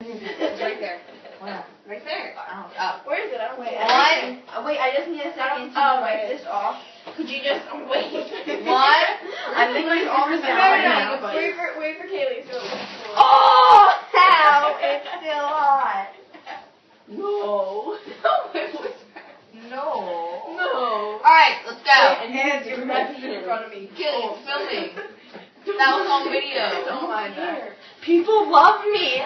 It's right there. Where? Right there. Oh. Where is it? I don't Wait, see it. wait, I just need a second to wipe this off. Could you just wait? What? I'm thinking all this now. No. Wait for Kaylee. So. Oh, how? It's still hot. No. No. No. Alright, let's go. And hands your message in front of me. Kaylee, filming. That was on video. Don't mind that. People love me.